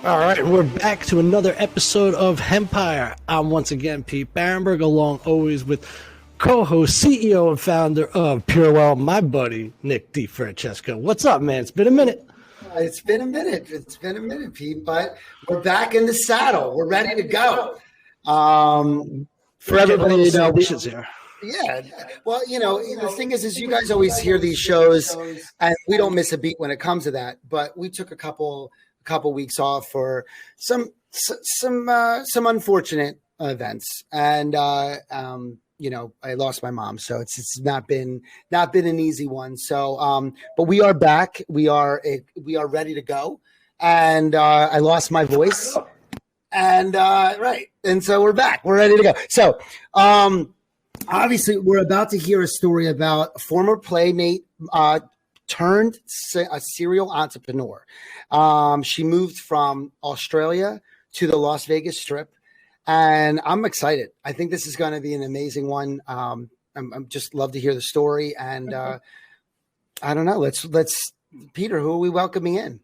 All right, we're back to another episode of Hempire. I'm once again Pete Bahrenburg, along always with co-host, CEO, and founder of Purewell, my buddy Nick DiFrancesco. What's up, man? It's been a minute. It's been a minute, Pete, but we're back in the saddle. We're ready to go. For everybody, here. Yeah. Well, the thing is you guys always hear these shows, and we don't miss a beat when it comes to that. But we took a couple weeks off for some unfortunate events, and I lost my mom, so it's not been an easy one. So, but we are back. We are ready to go, and I lost my voice, and right, and so we're back. We're ready to go. So, obviously, we're about to hear a story about a former Playmate turned a serial entrepreneur. She moved from Australia to the Las Vegas Strip. And I'm excited. I think this is going to be an amazing one. I'm just love to hear the story. And I don't know. Let's Peter, who are we welcoming in?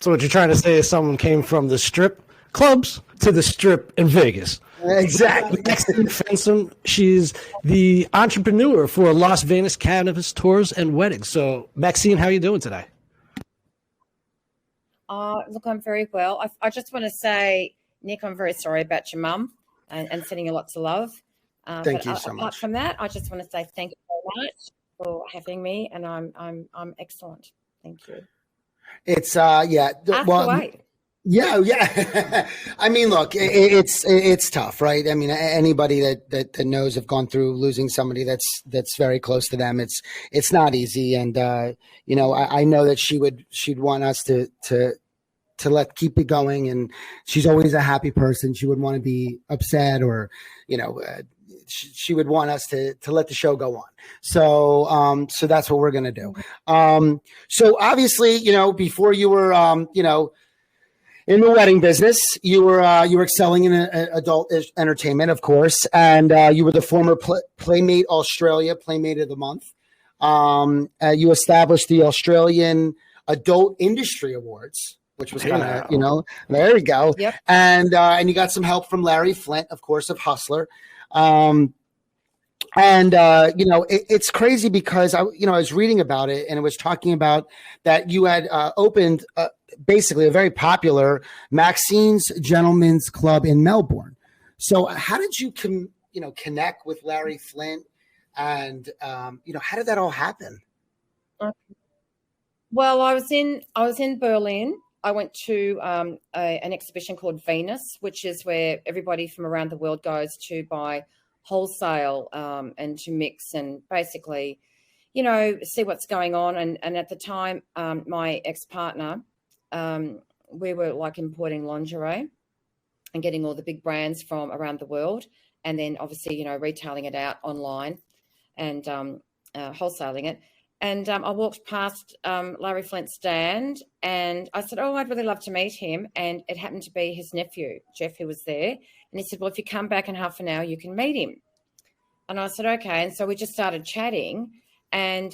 So what you're trying to say is someone came from the strip clubs to the strip in Vegas. Exactly. Maxine Fensom, she's the entrepreneur for Las Vegas Cannabis Tours and Weddings. So Maxine, how are you doing today? Look, I'm very well. I just want to say, Nick, I'm very sorry about your mum and sending you lots of love. Thank you so much. Apart from that, I just want to say thank you very much for having me, and I'm excellent. Thank you. It's yeah. Yeah. I mean, look, it's tough, right? I mean, anybody that knows have gone through losing somebody that's very close to them. It's not easy, and I know that she'd want us to keep it going, and she's always a happy person. She wouldn't want to be upset, or she would want us to let the show go on. So so that's what we're gonna do. So obviously, before you were in the wedding business, you were excelling in adult entertainment, of course, and you were the former Playmate Australia Playmate of the Month. You established the Australian Adult Industry Awards, which was kind of, there we go. Yep. And you got some help from Larry Flynt, of course, of Hustler. It's crazy because I was reading about it, and it was talking about that you had opened basically a very popular Maxine's Gentlemen's Club in Melbourne. So how did you connect with Larry Flynt, and how did that all happen? Well, I was in Berlin. I went to an exhibition called Venus, which is where everybody from around the world goes to buy wholesale and to mix and basically, see what's going on. And at the time, my ex-partner, we were like importing lingerie and getting all the big brands from around the world, and then obviously, retailing it out online and wholesaling it. And I walked past Larry Flynt's stand, and I said, "Oh, I'd really love to meet him." And it happened to be his nephew, Jeff, who was there. And he said, "Well, if you come back in half an hour, you can meet him." And I said, "Okay." And so we just started chatting. And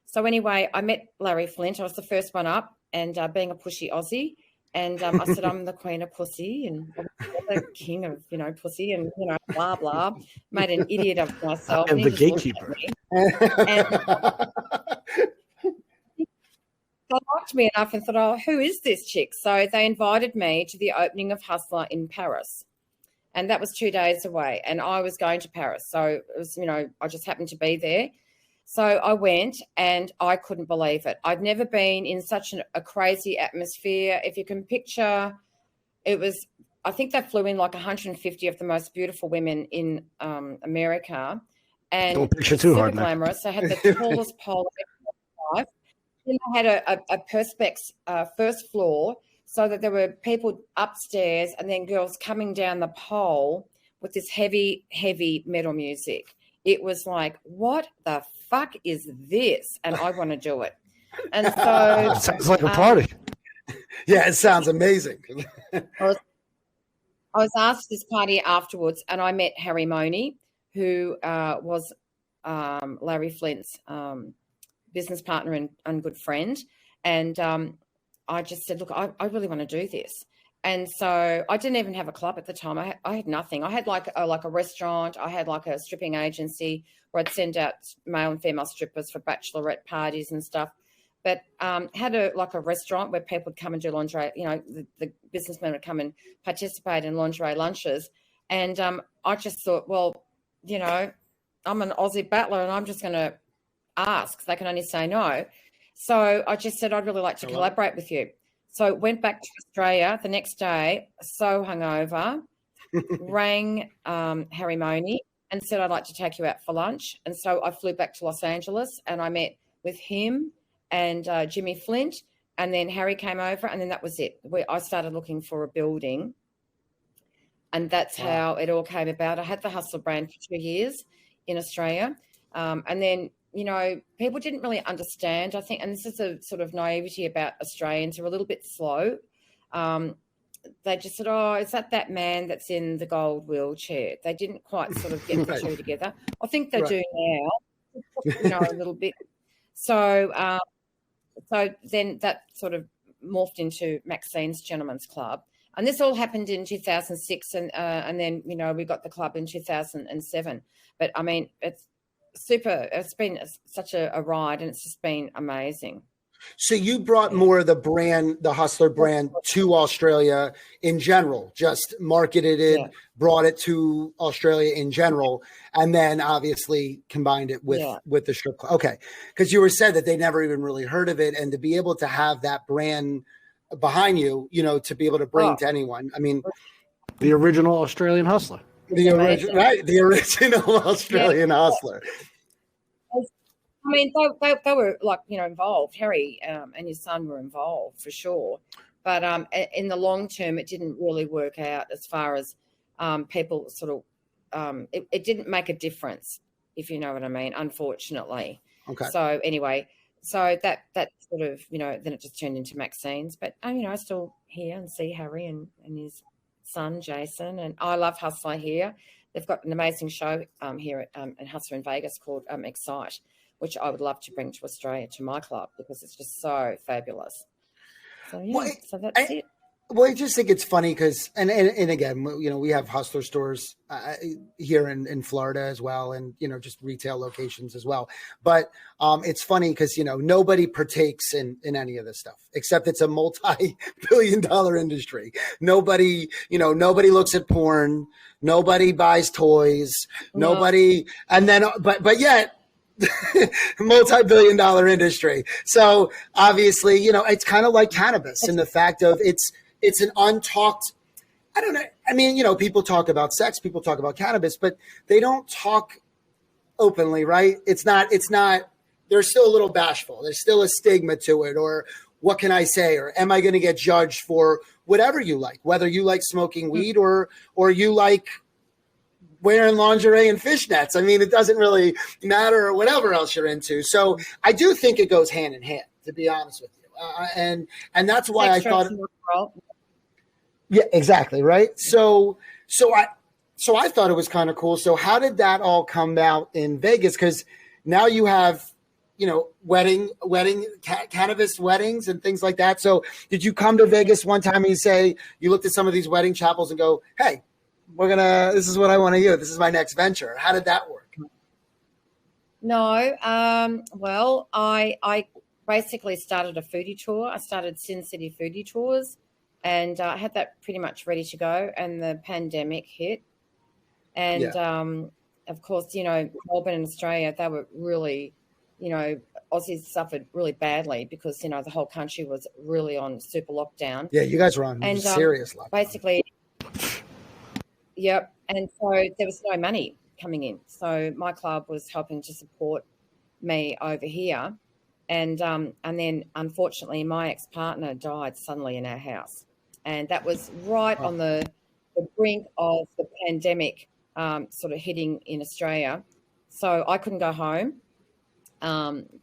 so anyway, I met Larry Flynt. I was the first one up, and being a pushy Aussie. And I said, "I'm the queen of pussy and the king of, pussy and, blah, blah." Made an idiot of myself. I'm the gatekeeper. And they liked me enough and thought, "Oh, who is this chick?" So they invited me to the opening of Hustler in Paris. And that was 2 days away. And I was going to Paris. So it was, I just happened to be there. So I went, and I couldn't believe it. I'd never been in such a crazy atmosphere. If you can picture, I think they flew in like 150 of the most beautiful women in America. And don't picture too hard, glamorous. I had the tallest pole of my life. Then I had a Perspex first floor, so that there were people upstairs and then girls coming down the pole with this heavy, heavy metal music. It was like, what the fuck is this? And I want to do it. And so it sounds like a party. Yeah, it sounds amazing. I was asked this party afterwards, and I met Harry Money, who was Larry Flynt's business partner and good friend. And I just said, "Look, I really want to do this." And so I didn't even have a club at the time. I had nothing. I had like a restaurant. I had like a stripping agency where I'd send out male and female strippers for bachelorette parties and stuff. But had a restaurant where people would come and do lingerie. You know, the businessmen would come and participate in lingerie lunches. And I just thought, well, you know, I'm an Aussie battler and I'm just going to ask. They can only say no. So I just said, I'd really like to collaborate with you. So went back to Australia the next day, so hungover, rang Harry Money and said, I'd like to take you out for lunch. And so I flew back to Los Angeles and I met with him and Jimmy Flynt. And then Harry came over and then that was it. I started looking for a building. And that's how it all came about. I had the Hustler brand for 2 years in Australia. And then, you know, people didn't really understand, I think, and this is a sort of naivety about Australians who are a little bit slow. They just said, oh, is that man that's in the gold wheelchair? They didn't quite sort of get the two together. I think they do now, you know, a little bit. So then that sort of morphed into Maxine's Gentlemen's Club. And this all happened in 2006 and then, you know, we got the club in 2007. But, I mean, it's been such a ride and it's just been amazing. So you brought more of the brand, the Hustler brand, to Australia in general, just marketed it, brought it to Australia in general, and then obviously combined it with the strip club. Okay. Because you were said that they never even really heard of it, and to be able to have that brand behind you, you know, to be able to bring to anyone. I mean, the original Australian Hustler. The original Australian Hustler. I mean, they were like, you know, involved. Harry and his son were involved for sure. But in the long term, it didn't really work out as far as people sort of, it didn't make a difference, if you know what I mean, unfortunately. Okay. So anyway, so that sort of, you know, then it just turned into Maxine's. But, you know, I still hear and see Harry and his son, Jason. And I love Hustler here. They've got an amazing show here at Hustler in Vegas called Excite, which I would love to bring to Australia, to my club, because it's just so fabulous. So, yeah, so that's it. Well, I just think it's funny because, and again, you know, we have Hustler stores here in Florida as well, and, you know, just retail locations as well. But it's funny because, you know, nobody partakes in any of this stuff, except it's a multi-billion-dollar industry. Nobody looks at porn. Nobody buys toys. Nobody, and then, but yet, multi-billion-dollar industry. So obviously, you know, it's kind of like cannabis in the fact of it's an untalked, I don't know. I mean, you know, people talk about sex, people talk about cannabis, but they don't talk openly, right? It's not, they're still a little bashful. There's still a stigma to it, or what can I say? Or am I going to get judged for whatever you like, whether you like smoking weed or you like wearing lingerie and fishnets. I mean, it doesn't really matter, or whatever else you're into. So I do think it goes hand in hand, to be honest with you. And that's why I thought, yeah, exactly. Right. So I thought it was kind of cool. So how did that all come out in Vegas? Cause now you have, you know, cannabis weddings and things like that. So did you come to Vegas one time and you looked at some of these wedding chapels and go, hey, this is what I want to do. This is my next venture. How did that work? No. Well, I basically started a foodie tour. I started Sin City Foodie Tours, and I had that pretty much ready to go. And the pandemic hit. And, of course, you know, Melbourne and Australia, they were really, you know, Aussies suffered really badly because, you know, the whole country was really on super lockdown. Yeah, you guys were on serious lockdown. Basically, yep. And so there was no money coming in. So my club was helping to support me over here. And then, unfortunately, my ex-partner died suddenly in our house. And that was right on the brink of the pandemic sort of hitting in Australia. So I couldn't go home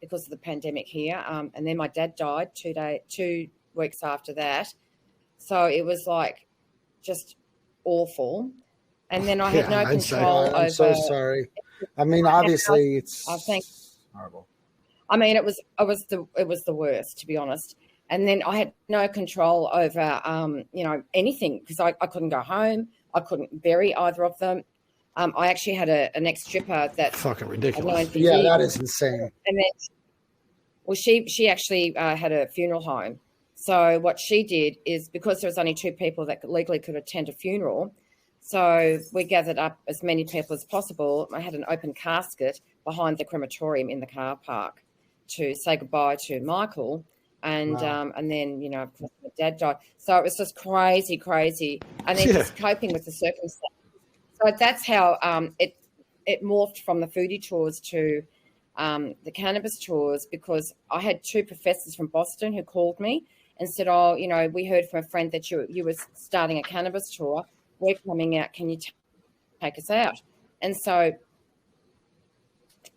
because of the pandemic here. And then my dad died 2 weeks after that. So it was like just awful. And then I had no control over. I'm so sorry. I mean, obviously, it's I think horrible. I mean, it was the worst, to be honest. And then I had no control over, anything because I couldn't go home. I couldn't bury either of them. I actually had an ex-stripper that Fucking ridiculous. I'd known for Yeah, years. that is insane. And then, she actually had a funeral home. So what she did is, because there was only 2 people that legally could attend a funeral, so we gathered up as many people as possible. I had an open casket behind the crematorium in the car park to say goodbye to Michael. And Wow. and then, of course, my dad died. So it was just crazy. And then just coping with the circumstances. So that's how it morphed from the foodie tours to the cannabis tours, because I had 2 professors from Boston who called me and said, oh, we heard from a friend that you were starting a cannabis tour. We're coming out. Can you take us out? And so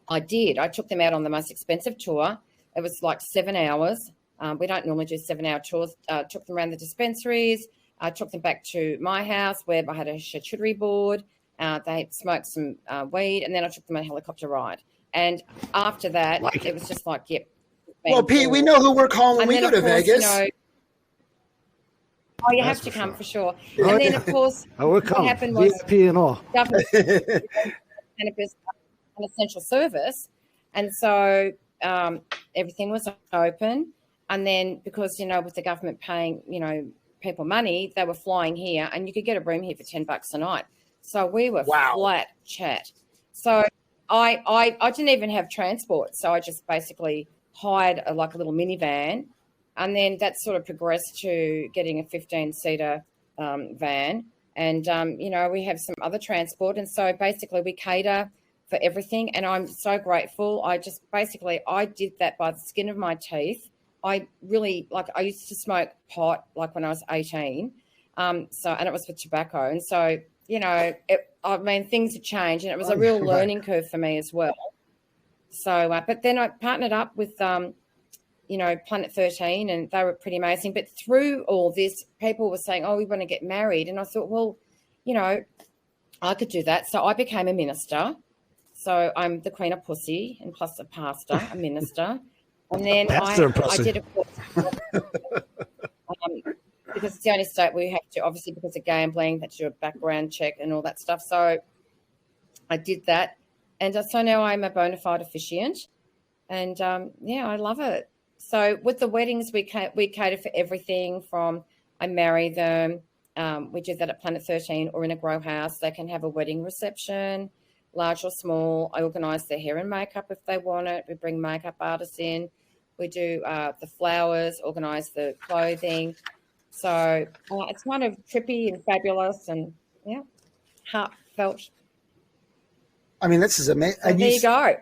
I did. I took them out on the most expensive tour. It was like 7 hours. We don't normally do 7-hour tours. Took them around the dispensaries. I took them back to my house where I had a charcuterie board. They smoked some weed, and then I took them on a helicopter ride. And after that, it was just like, yep. Well, Pete, we know who we're calling when we go to Vegas. You have to come for sure. And then, of course, what happened was VIP and all. government cannabis an essential service, and so everything was open. And then, because with the government paying people money, they were flying here, and you could get a room here for $10 a night. So we were flat chat. So I didn't even have transport, so I just basically hired a little minivan, and then that sort of progressed to getting a 15-seater van, and we have some other transport, and so basically we cater for everything, and I'm so grateful. I did that by the skin of my teeth. I really I used to smoke pot when I was 18, and it was for tobacco, and so things had changed, and it was a real learning curve for me as well. So, but then I partnered up with Planet 13, and they were pretty amazing. But through all this, people were saying, "Oh, we want to get married," and I thought, well, I could do that. So I became a minister. So I'm the queen of pussy, and plus a pastor, a minister. And then I did a course because it's the only state where you have to, obviously because of gambling, that you do a background check and all that stuff. So I did that, and so now I'm a bona fide officiant, and I love it. So with the weddings, we cater for everything from I marry them. We do that at Planet 13 or in a grow house. They can have a wedding reception, large or small. I organise their hair and makeup if they want it. We bring makeup artists in. We do the flowers, organise the clothing. So it's kind of trippy and fabulous and, heartfelt. I mean, this is amazing. So there you go.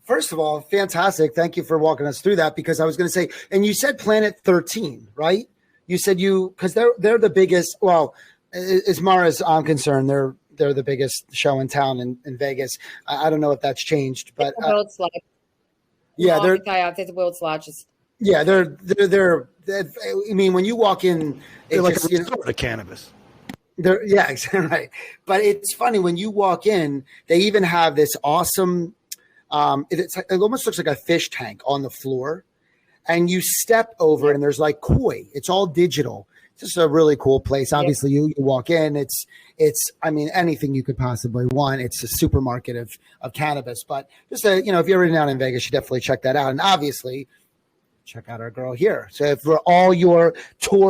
First of all, fantastic. Thank you for walking us through that, because I was going to say, and you said Planet 13, right? You said because they're the biggest. Well, as far as I'm concerned, they're the biggest show in town in Vegas. I don't know if that's changed, but the world's largest. Yeah, they're the world's largest. Yeah, they're I mean, when you walk in, they're like a resort of cannabis. Yeah, exactly right. But it's funny when you walk in, they even have this awesome. It almost looks like a fish tank on the floor, and you step over, and there's like koi. It's all digital. It's just a really cool place. Obviously, you walk in. It's. I mean, anything you could possibly want. It's a supermarket of cannabis. But just if you're ever down in Vegas, you definitely check that out. And obviously, check out our girl here. So for all your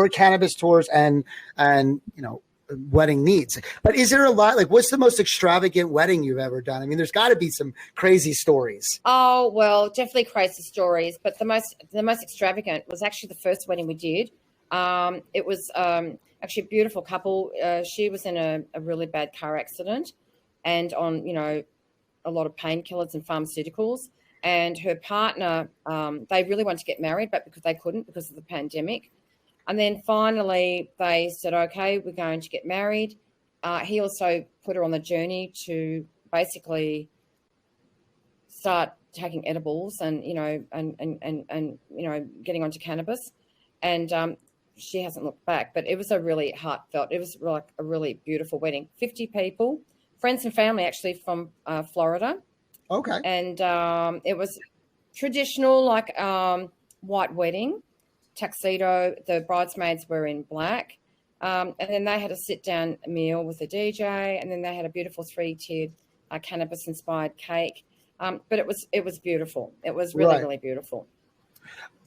cannabis tours and wedding needs. But is there a lot, what's the most extravagant wedding you've ever done? I mean, there's got to be some crazy stories. Oh, well, definitely crazy stories. But the most extravagant was actually the first wedding we did. It was actually a beautiful couple. She was in a really bad car accident and on, a lot of painkillers and pharmaceuticals. And her partner, they really wanted to get married, but because they couldn't because of the pandemic. And then finally they said, okay, we're going to get married. He also put her on the journey to basically start taking edibles and getting onto cannabis. And she hasn't looked back, but it was a really heartfelt, it was like a really beautiful wedding. 50 people, friends and family actually from Florida. Okay. And it was traditional, white wedding tuxedo. The bridesmaids were in black. And then they had a sit-down meal with a DJ, and then they had a beautiful 3-tiered cannabis-inspired cake. But it was beautiful. It was really, really beautiful.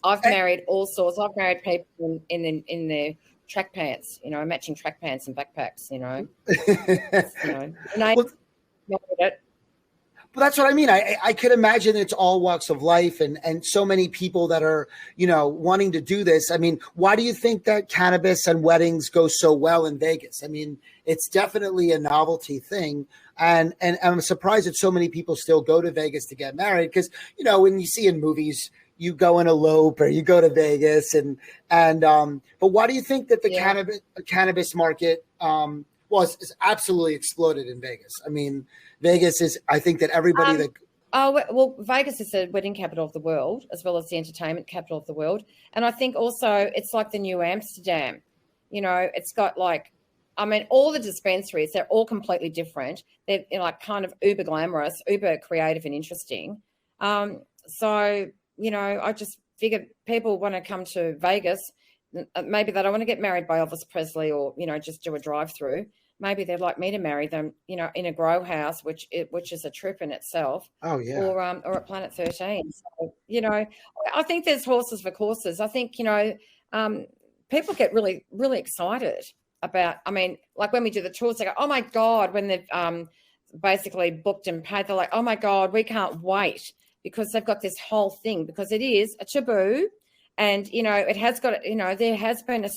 I've married all sorts. I've married people in their track pants, matching track pants and backpacks, And I married it. Well, that's what I mean. I could imagine it's all walks of life and so many people that are, wanting to do this. I mean, why do you think that cannabis and weddings go so well in Vegas? I mean, it's definitely a novelty thing. And I'm surprised that so many people still go to Vegas to get married because, when you see in movies, you go and elope or you go to Vegas but why do you think that the cannabis market, it's absolutely exploded in Vegas? I mean, Vegas is, I think that everybody Vegas is the wedding capital of the world, as well as the entertainment capital of the world. And I think also it's like the new Amsterdam. It's got all the dispensaries, they're all completely different. They're kind of uber glamorous, uber creative and interesting. I just figured people want to come to Vegas. Maybe they don't want to get married by Elvis Presley or, just do a drive-through. Maybe they'd like me to marry them, in a grow house, which is a trip in itself. Oh, yeah. Or at Planet 13. So, I think there's horses for courses. I think, people get really, really excited about, when we do the tours, they go, oh, my God, when they've basically booked and paid, they're like, oh, my God, we can't wait because they've got this whole thing because it is a taboo and, it has got, there has been a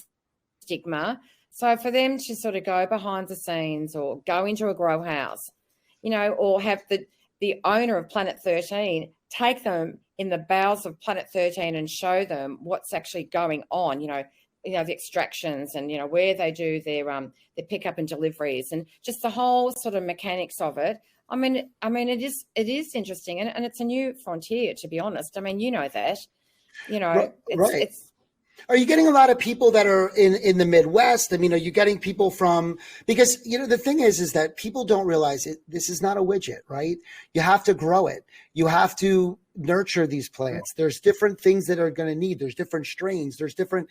stigma. So for them to sort of go behind the scenes or go into a grow house, or have the owner of Planet 13 take them in the bowels of Planet 13 and show them what's actually going on, the extractions and, where they do their pickup and deliveries and just the whole sort of mechanics of it. It is interesting and it's a new frontier, to be honest. That, it's Are you getting a lot of people that are in the Midwest? Are you getting people from, because, the thing is that people don't realize it. This is not a widget, right? You have to grow it. You have to nurture these plants. There's different things that are going to need. There's different strains. There's different,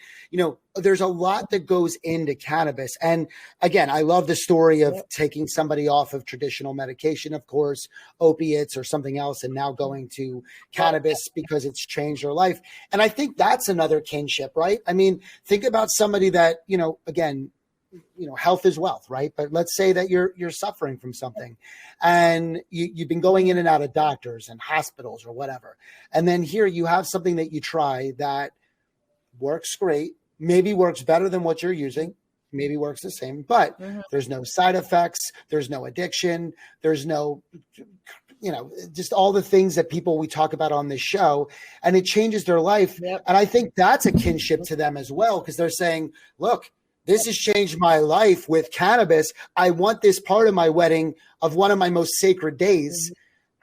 there's a lot that goes into cannabis. And again, I love the story of taking somebody off of traditional medication, of course, opiates or something else, and now going to cannabis because it's changed their life. And I think that's another kinship, right? Think about somebody that, again, health is wealth, right? But let's say that you're suffering from something and you've been going in and out of doctors and hospitals or whatever. And then here you have something that you try that works great, maybe works better than what you're using, maybe works the same, but there's no side effects. There's no addiction. There's no, just all the things that we talk about on this show, and it changes their life. Yep. And I think that's a kinship to them as well, because they're saying, look, this has changed my life with cannabis. I want this part of my wedding of one of my most sacred days.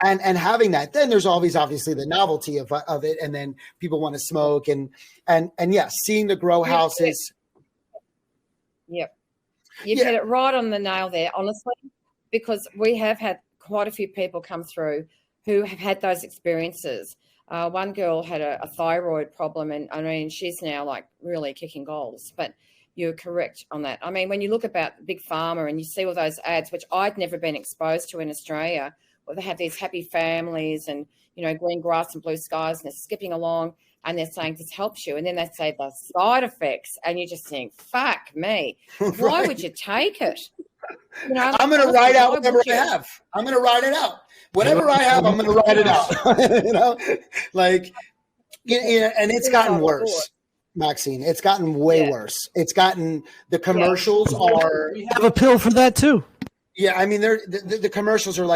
And having that, then there's always obviously the novelty of it. And then people want to smoke and seeing the grow houses. Yep. You've hit it right on the nail there, honestly, because we have had quite a few people come through who have had those experiences. One girl had a thyroid problem and she's now really kicking goals, but you're correct on that. When you look about Big Pharma and you see all those ads, which I'd never been exposed to in Australia, where they have these happy families and, green grass and blue skies, and they're skipping along and they're saying this helps you. And then they say the side effects and you just think, fuck me. Why would you take it? I'm going to ride out whatever I have. I'm going to ride it out. Whatever I have, I'm going to ride it out. And it's gotten worse. Maxine, it's gotten way worse. It's gotten, the commercials are. We have a pill for that too. Yeah, the commercials are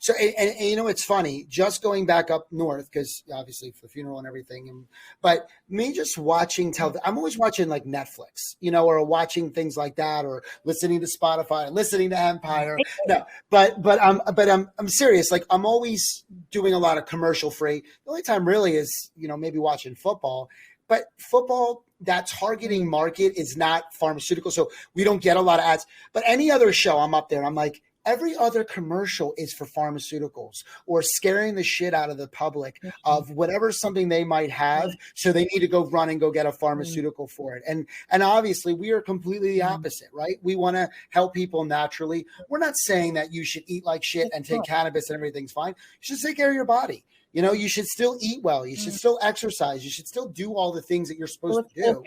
so. And it's funny. Just going back up north because obviously for the funeral and everything, but me just watching I'm always watching Netflix, or watching things like that, or listening to Spotify, and listening to Hempire. No, but I'm serious. I'm always doing a lot of commercial free. The only time really is maybe watching football. But football, that targeting market is not pharmaceutical, so we don't get a lot of ads. But any other show, I'm up there. I'm like, Every other commercial is for pharmaceuticals or scaring the shit out of the public of whatever something they might have. So they need to go run and go get a pharmaceutical for it. And obviously we are completely the opposite, right? We want to help people naturally. We're not saying that you should eat like shit and take cannabis and everything's fine. You should take care of your body. You know, you should still eat well. You should still exercise. You should still do all the things that you're supposed to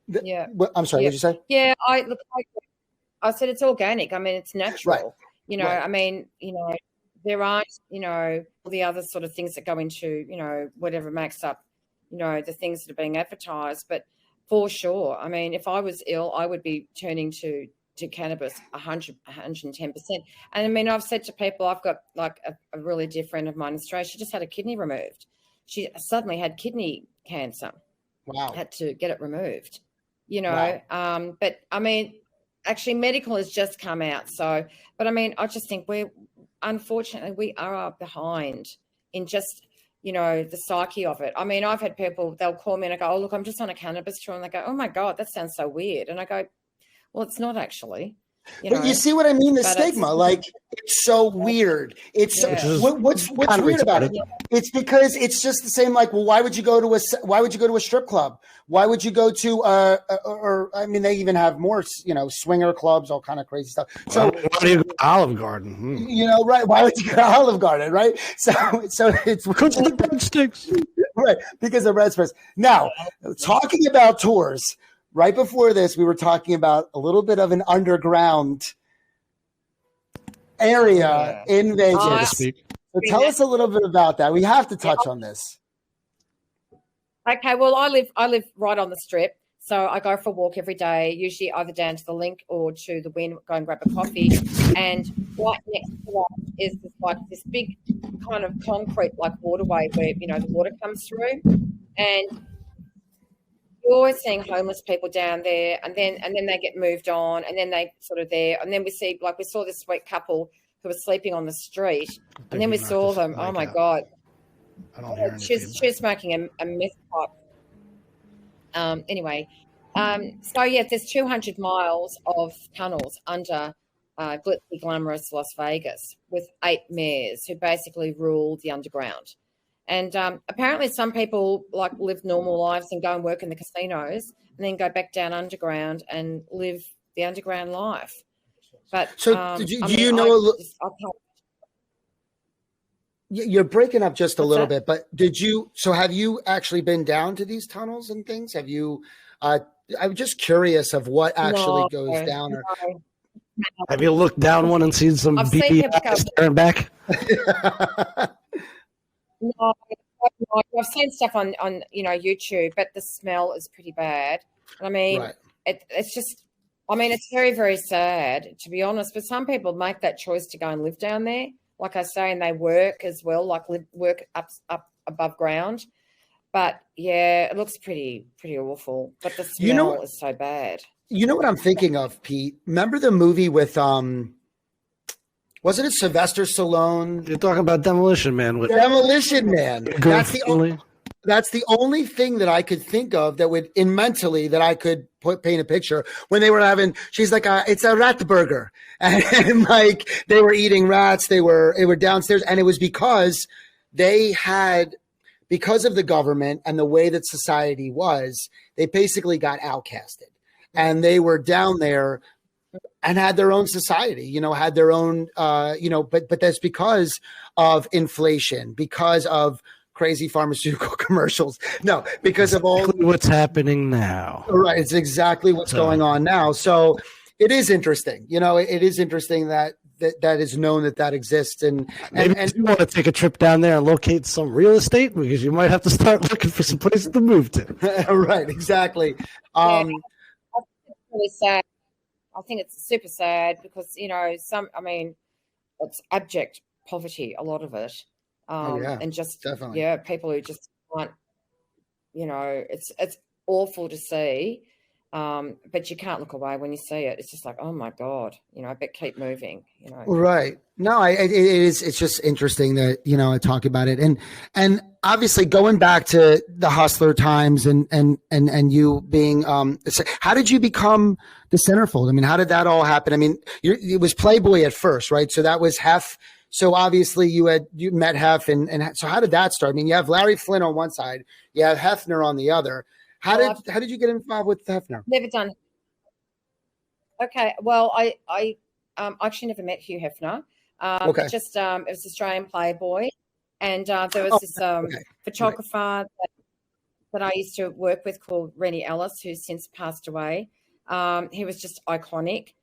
do. Yeah. I'm sorry, what did you say? Yeah, I said it's organic. I mean, it's natural. Right. You know, I mean, you know, there aren't, you know, all the other sort of things that go into, you know, whatever makes up, you know, the things that are being advertised. But for sure, I mean, if I was ill, I would be turning to cannabis 110%. And I mean, I've said to people, I've got like a really dear friend of mine in Australia. She just had a kidney removed. She suddenly had kidney cancer. Wow. Had to get it removed, you know. Wow. But I mean, actually medical has just come out. So, but I mean, I just think unfortunately, we are behind in just, you know, the psyche of it. I mean, I've had people, they'll call me and I go, oh, look, I'm just on a cannabis tour. And they go, oh my God, that sounds so weird. And I go, well, it's not actually. But you see what I mean? The stigma, like it's so weird. It's what's weird about it? It's because it's just the same. Like, well, why would you go to a strip club? Why would you go to or I mean, they even have more, you know, swinger clubs, all kind of crazy stuff. So why do you go to Olive Garden? You know, right? Why would you go to Olive Garden? Right? So it's because of the breadsticks, right? Because of breadsticks. Now, talking about tours. Right before this, we were talking about a little bit of an underground area in Vegas. So tell us a little bit about that. We have to touch on this. Okay, well, I live right on the Strip, so I go for a walk every day, usually either down to the Link or to the Wynn, go and grab a coffee. And right next to that is this big kind of concrete like waterway where, you know, the water comes through, and you're always seeing homeless people down there, and then they get moved on, and then they sort of there, and then we saw this sweet couple who was sleeping on the street, and then we saw them. Oh my God! I don't hear she was smoking a meth pipe. Anyway, so yeah, there's 200 miles of tunnels under glitzy, glamorous Las Vegas with 8 mayors who basically rule the underground. And apparently some people like live normal lives and go and work in the casinos and then go back down underground and live the underground life. But so you're breaking up just a little bit, but have you actually been down to these tunnels and things? Have you, I'm just curious of what actually goes down. Or... Have you looked down one and seen some BB staring back? No, I've seen stuff on you know, YouTube, but the smell is pretty bad. I mean, it's just, I mean, it's very, very sad, to be honest. But some people make that choice to go and live down there, like I say, and they work as well, like work up above ground. But yeah, it looks pretty awful. But the smell is so bad. You know what I'm thinking of, Pete? Remember the movie with wasn't it Sylvester Stallone? You're talking about Demolition Man. Demolition Man. That's the only thing that I could think of that would mentally that I could paint a picture when they were having. She's like, it's a rat burger, and like they were eating rats. It were downstairs, and it was because because of the government and the way that society was, they basically got outcasted, and they were down there. And had their own society, you know, had their own, but that's because of inflation, because of crazy pharmaceutical commercials. No, because of all what's happening now. Right. It's exactly what's going on now. So it is interesting. You know, it is interesting that is known that exists. And you want to take a trip down there and locate some real estate, because you might have to start looking for some places to move to. Right. Exactly. It's really sad. I think it's super sad because, you know, it's abject poverty, a lot of it. And just, definitely. People who just can't, you know, it's awful to see. But you can't look away when you see it. It's just like, oh my God, you know, but keep moving, you know. Right. No, it's just interesting that, you know, I talk about it. And obviously going back to the hustler times and you being, how did you become the centerfold? I mean, how did that all happen? I mean, it was Playboy at first, right? So that was Hef. So obviously you met Hef, and so how did that start? I mean, you have Larry Flynt on one side, you have Hefner on the other. How did you get involved with Hefner? Never done. Okay, well, I actually never met Hugh Hefner. Okay. It just it was Australian Playboy, and there was this photographer that I used to work with called Rennie Ellis, who's since passed away. He was just iconic.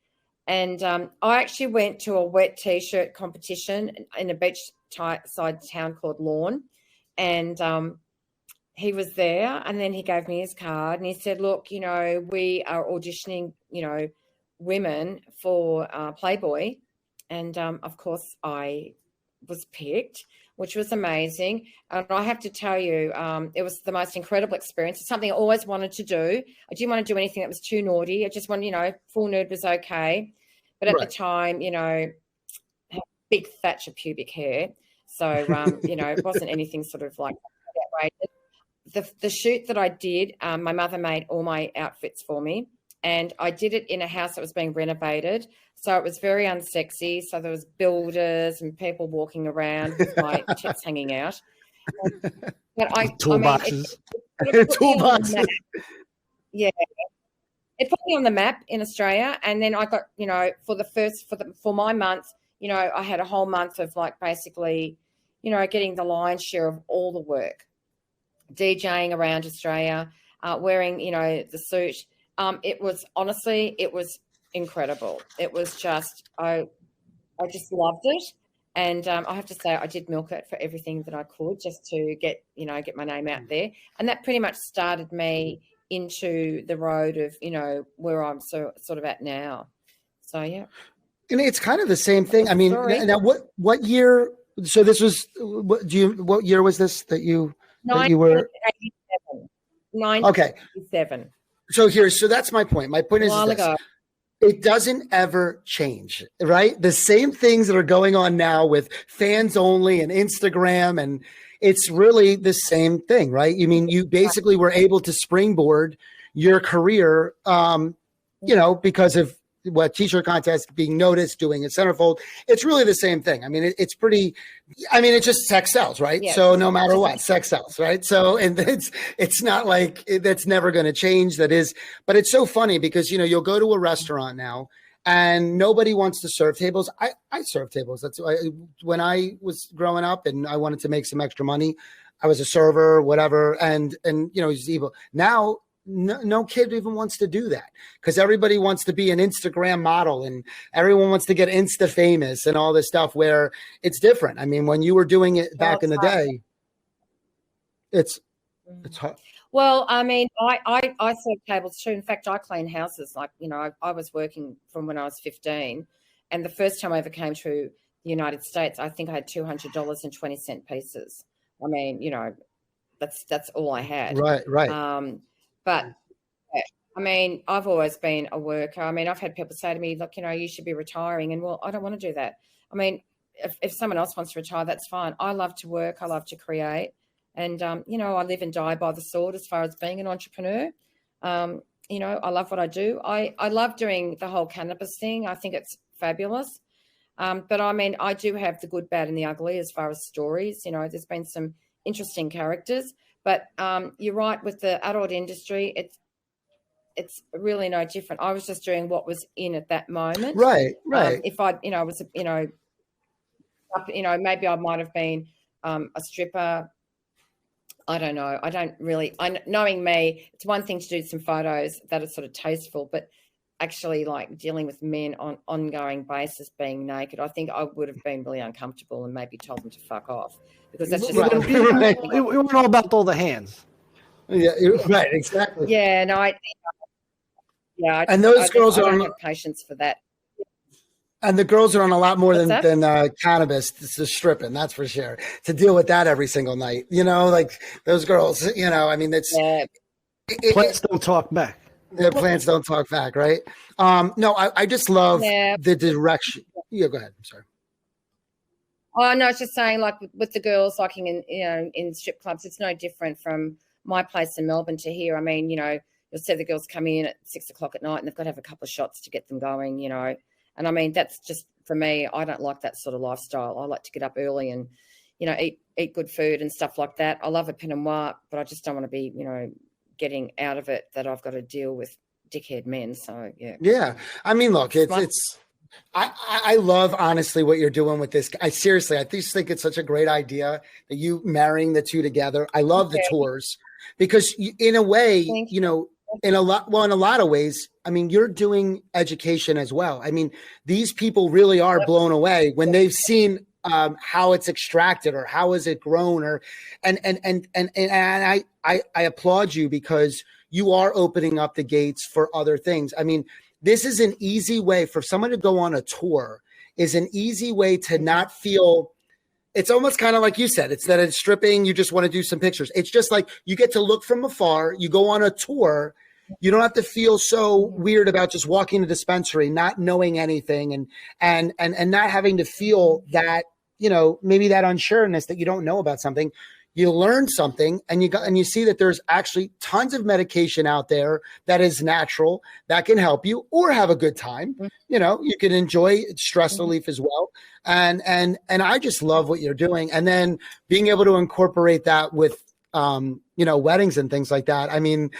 And I actually went to a wet T-shirt competition in a beachside town called Lorne. And he was there, and then he gave me his card and he said, look, you know, we are auditioning, you know, women for Playboy. And, of course, I was picked, which was amazing. And I have to tell you, it was the most incredible experience. It's something I always wanted to do. I didn't want to do anything that was too naughty. I just wanted, you know, full nude was okay. But at the time, you know, I had big thatch of pubic hair. So, you know, it wasn't anything sort of like outrageous. The shoot that I did, my mother made all my outfits for me. And I did it in a house that was being renovated. So it was very unsexy. So there was builders and people walking around with my tits hanging out. But toolboxes. Toolboxes. Yeah. It put me on the map in Australia. And then I got, you know, for my month, you know, I had a whole month of like basically, you know, getting the lion's share of all the work, DJing around Australia, wearing, you know, the suit. It was incredible. It was just, I just loved it. And I have to say, I did milk it for everything that I could just to get my name out there. And that pretty much started me into the road of, you know, where I'm sort of at now. So, yeah. And it's kind of the same thing. I mean, now what year? So this was, what year was this that you were? 1987. Okay. So that's my point. My point is this. It doesn't ever change, right? The same things that are going on now with fans only and Instagram, and it's really the same thing, right? You mean you basically were able to springboard your career, you know, because of what T-shirt contest, being noticed, doing a centerfold. It's really the same thing. I mean, it's pretty. I mean, it's just sex sells, right? Yeah. So no matter what, sex sells, right? So, and it's not like that's never going to change. That is, but it's so funny because, you know, you'll go to a restaurant now and nobody wants to serve tables. I serve tables. That's when I was growing up and I wanted to make some extra money. I was a server, whatever, and you know, it's evil. Now, no kid even wants to do that because everybody wants to be an Instagram model and everyone wants to get Insta famous and all this stuff where it's different. I mean, when you were doing it back in the day, it's hard. Well, I mean, I serve tables too. In fact, I clean houses. Like, you know, I was working from when I was 15, and the first time I ever came to the United States, I think I had $200.20 pieces. I mean, you know, that's all I had. Right. But I mean, I've always been a worker. I mean, I've had people say to me, look, you know, you should be retiring. And well, I don't want to do that. I mean, if someone else wants to retire, that's fine. I love to work. I love to create. And, you know, I live and die by the sword as far as being an entrepreneur. You know, I love what I do. I love doing the whole cannabis thing. I think it's fabulous. But I mean, I do have the good, bad and the ugly as far as stories. You know, there's been some interesting characters. But you're right, with the adult industry, it's really no different. I was just doing what was in at that moment. Right. If I, you know, was, you know, maybe I might have been a stripper. I don't know. I don't really. Knowing me, it's one thing to do some photos that are sort of tasteful, but actually, like dealing with men on ongoing basis, being naked, I think I would have been really uncomfortable and maybe told them to fuck off. Because that's just we weren't all about all the hands. Yeah, right, exactly. Yeah, no, and those girls I don't have patience for that. And the girls are on a lot more than cannabis to stripping, that's for sure. To deal with that every single night, you know, like those girls, you know, I mean, plants don't talk back. The plants don't talk back, right? No, I just love the direction. Yeah, go ahead. I'm sorry. Oh no, I was just saying, like with the girls, like in strip clubs, it's no different from my place in Melbourne to here. I mean, you know, you'll see the girls come in at 6 o'clock at night and they've got to have a couple of shots to get them going, you know. And I mean, that's just, for me, I don't like that sort of lifestyle. I like to get up early and, you know, eat good food and stuff like that. I love a Pinot Noir, but I just don't want to be, you know, getting out of it that I've got to deal with dickhead men. So, yeah. Yeah. I mean, look, I love, honestly, what you're doing with this. I just think it's such a great idea that you marrying the two together. I love the tours because in a way, you know, in a lot of ways, I mean, you're doing education as well. I mean, these people really are blown away when they've seen how it's extracted or how is it grown, and I applaud you because you are opening up the gates for other things. I mean, this is an easy way for someone to go on a tour, is an easy way to not feel. It's almost kind of like you said, it's that it's stripping. You just want to do some pictures. It's just like you get to look from afar. You go on a tour. You don't have to feel so weird about just walking to the dispensary, not knowing anything and not having to feel that, you know, maybe that unsureness that you don't know about something. You learn something and you see that there's actually tons of medication out there that is natural that can help you or have a good time. You know, you can enjoy stress relief as well. And I just love what you're doing. And then being able to incorporate that with, you know, weddings and things like that. I mean,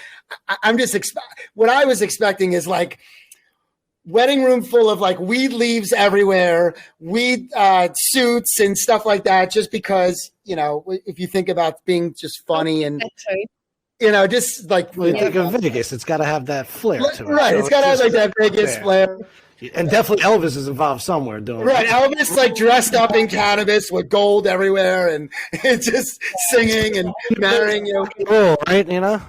I'm just, what I was expecting is like, wedding room full of like weed leaves everywhere, weed suits and stuff like that, just because, you know, if you think about being just funny and, you know, just like. Well, you think of Vegas, it's got to have that flair to it. Right, so it's got to have like that Vegas flair. And definitely Elvis is involved somewhere doing right. It. Elvis like dressed up in cannabis with gold everywhere and just singing and marrying you. Oh, right, you know?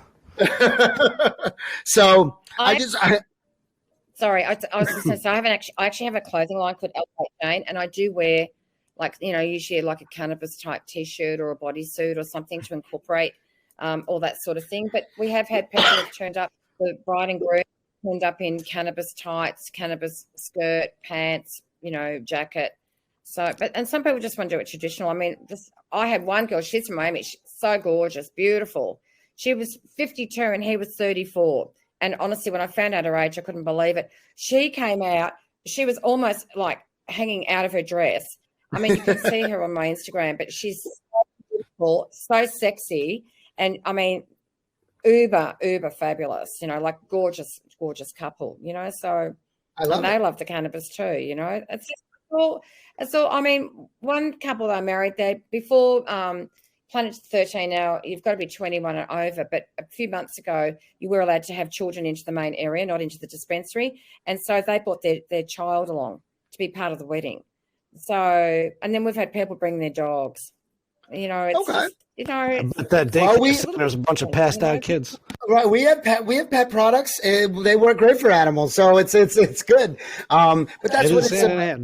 So Sorry, I was just going to say, I actually have a clothing line called Elevate Jane, and I do wear, like, you know, usually like a cannabis type T-shirt or a bodysuit or something to incorporate all that sort of thing. But we have had people who've turned up, the bride and groom turned up in cannabis tights, cannabis skirt, pants, you know, jacket. So, and some people just want to do it traditional. I mean, I had one girl, she's from Miami, she's so gorgeous, beautiful. She was 52 and he was 34. And honestly, when I found out her age, I couldn't believe it. She came out, she was almost like hanging out of her dress. I mean, you can see her on my Instagram, but she's so beautiful, so sexy. And I mean, uber fabulous, you know, like gorgeous couple, you know. So they love the cannabis too, you know. It's just all, I mean, one couple that I married there before Planet 13 now, you've got to be 21 and over, but a few months ago, you were allowed to have children into the main area, not into the dispensary. And so they brought their child along to be part of the wedding. So, and then we've had people bring their dogs. You know, it's just, you know. But that day, there's a bunch of passed out kids. Right, we have pet products. They work great for animals, so it's good. But that's what it's about.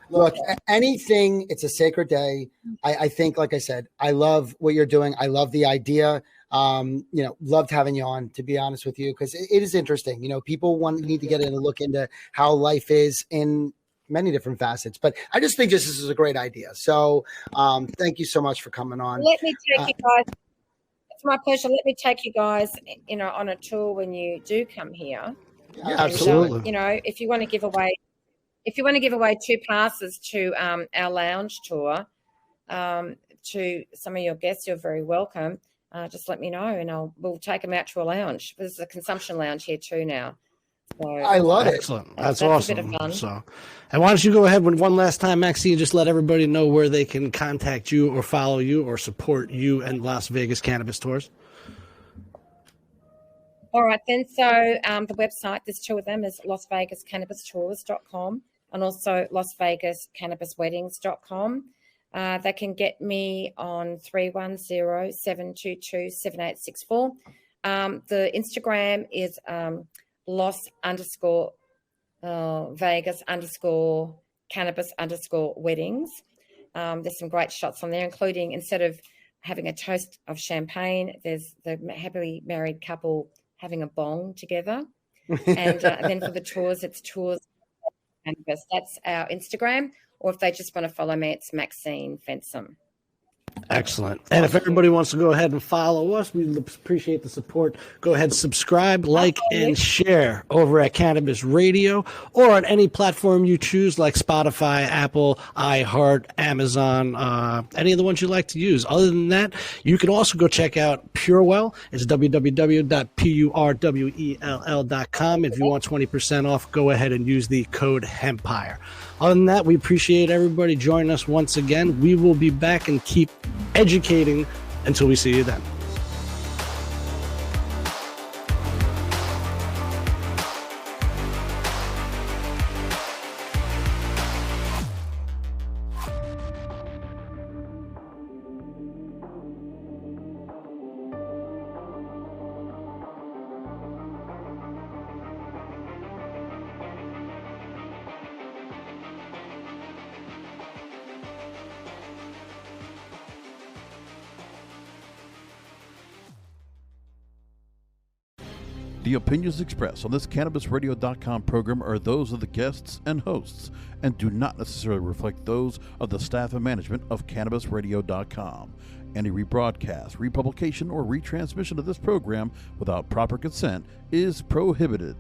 Look, anything, it's a sacred day. I think, like I said, I love what you're doing. I love the idea. You know, loved having you on, to be honest with you, because it is interesting. You know, people need to get in and look into how life is in many different facets. But I just think this is a great idea. So thank you so much for coming on. Let me take you guys. It's my pleasure. Let me take you guys, you know, on a tour when you do come here. Yeah, absolutely. You know, if you want to give away 2 passes to our lounge tour to some of your guests, you're very welcome. Just let me know, and we'll take them out to a lounge. There's a consumption lounge here too now. So, I love it. Excellent. That's awesome. A bit of fun. So, and why don't you go ahead with one last time, Maxine, just let everybody know where they can contact you or follow you or support you and Las Vegas Cannabis Tours. All right, then. So the website, there's 2 of them, is LasVegasCannabisTours.com and also LasVegasCannabisWeddings.com. They can get me on 310-722-7864. The Instagram is Los_Vegas_Cannabis_Weddings. There's some great shots on there, including, instead of having a toast of champagne, there's the happily married couple having a bong together. And then for the tours, it's Tours Cannabis. That's our Instagram. Or if they just want to follow me, it's Maxine Fensom. Excellent. And if everybody wants to go ahead and follow us, we appreciate the support. Go ahead, subscribe, like, and share over at Cannabis Radio or on any platform you choose, like Spotify, Apple, iHeart, Amazon, any of the ones you like to use. Other than that, you can also go check out PureWell. It's www.purwell.com. If you want 20% off, go ahead and use the code Hempire. Other than that, we appreciate everybody joining us once again. We will be back and keep educating until we see you then. The opinions expressed on this CannabisRadio.com program are those of the guests and hosts and do not necessarily reflect those of the staff and management of CannabisRadio.com. Any rebroadcast, republication, or retransmission of this program without proper consent is prohibited.